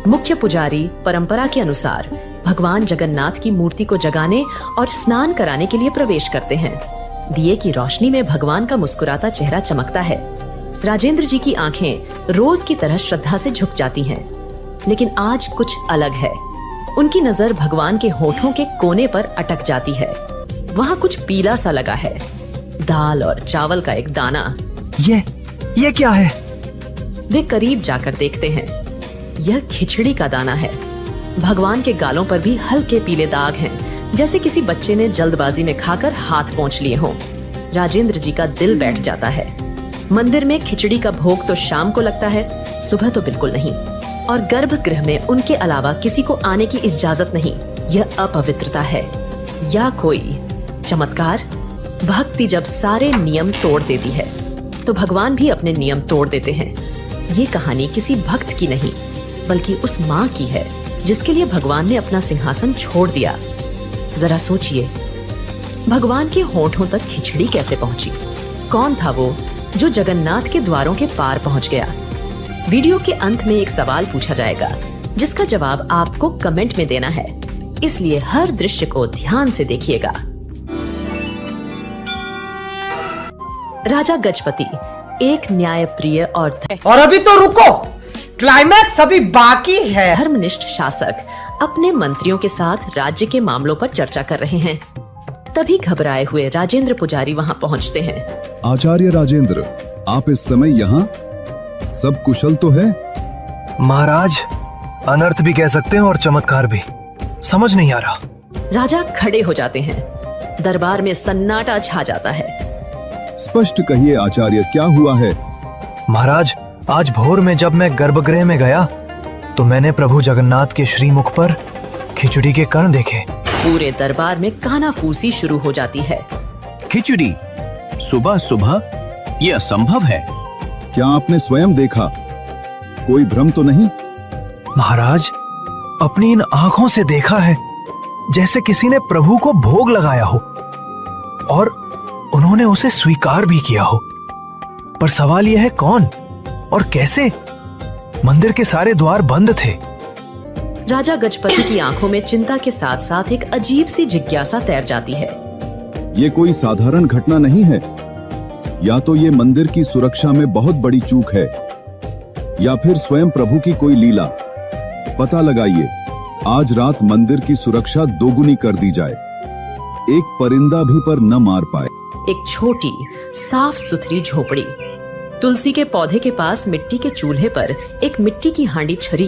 मुख्य पुजारी परंपरा के अनुसार भगवान जगन्नाथ की मूर्ति को जगाने और स्नान कराने के लिए प्रवेश करते हैं। दिए की रोशनी में भगवान का मुस्कुराता चेहरा चमकता है। राजेंद्र जी की आंखें रोज की तरह श्रद्धा से झुक जाती हैं, लेकिन आज कुछ अलग है। उनकी नजर भगवान के होठों के कोने पर अटक जाती है। वहाँ कुछ पीला सा लगा है, दाल और चावल का एक दाना। ये क्या है? वे करीब जाकर देखते हैं। यह खिचड़ी का दाना है। भगवान के गालों पर भी हल्के पीले दाग हैं, जैसे किसी बच्चे ने जल्दबाजी में खाकर हाथ पोंछ लिए हों। राजेंद्र जी का दिल बैठ जाता है। मंदिर में खिचड़ी का भोग तो शाम को लगता है, सुबह तो बिल्कुल नहीं। और गर्भगृह में उनके अलावा किसी को आने की इजाजत नहीं। यह अपवित्रता है या कोई चमत्कार? भक्ति जब सारे नियम तोड़ देती है, तो भगवान भी अपने नियम तोड़ देते हैं। ये कहानी किसी भक्त की नहीं, बल्कि उस माँ की है जिसके लिए भगवान ने अपना सिंहासन छोड़ दिया। जरा सोचिए, भगवान के होठों तक खिचड़ी कैसे पहुंची? कौन था वो जो जगन्नाथ के द्वारों के पार पहुंच गया? वीडियो के अंत में एक सवाल पूछा जाएगा, जिसका जवाब आपको कमेंट में देना है, इसलिए हर दृश्य को ध्यान से देखिएगा। राजा गजपति एक न्यायप्रिय और अभी तो रुको, क्लाइमैक्स अभी बाकी है। धर्मनिष्ठ शासक अपने मंत्रियों के साथ राज्य के मामलों पर चर्चा कर रहे हैं। तभी घबराए हुए राजेंद्र पुजारी वहां पहुंचते हैं। आचार्य राजेंद्र, आप इस समय यहाँ? सब कुशल तो है? महाराज, अनर्थ भी कह सकते हैं और चमत्कार भी। समझ नहीं आ रहा। राजा खड़े हो जाते हैं। दरबार में सन्नाटा छा जाता है। स्पष्ट कहिए आचार्य, क्या हुआ है? महाराज, आज भोर में जब मैं गर्भगृह में गया तो मैंने प्रभु जगन्नाथ के श्रीमुख पर खिचड़ी के कण देखे। पूरे दरबार में कानाफूसी शुरू हो जाती है। खिचड़ी सुबह सुबह? यह असंभव है। क्या आपने स्वयं देखा? कोई भ्रम तो नहीं? महाराज, अपनी इन आंखों से देखा है, जैसे किसी ने प्रभु को भोग लगाया हो और उन्होंने उसे स्वीकार भी किया हो। पर सवाल यह है, कौन और कैसे? मंदिर के सारे द्वार बंद थे। राजा गजपति की आंखों में चिंता के साथ साथ एक अजीब सी जिज्ञासा तैर जाती है। ये कोई साधारण घटना नहीं है। या तो ये मंदिर की सुरक्षा में बहुत बड़ी चूक है, या फिर स्वयं प्रभु की कोई लीला। पता लगाइए, आज रात मंदिर की सुरक्षा दोगुनी कर दी जाए, एक परिंदा भी पर न मार पाए। एक छोटी साफ सुथरी झोपड़ी, तुलसी के पौधे के पास मिट्टी के चूल्हे पर एक मिट्टी की हांडी छरी है।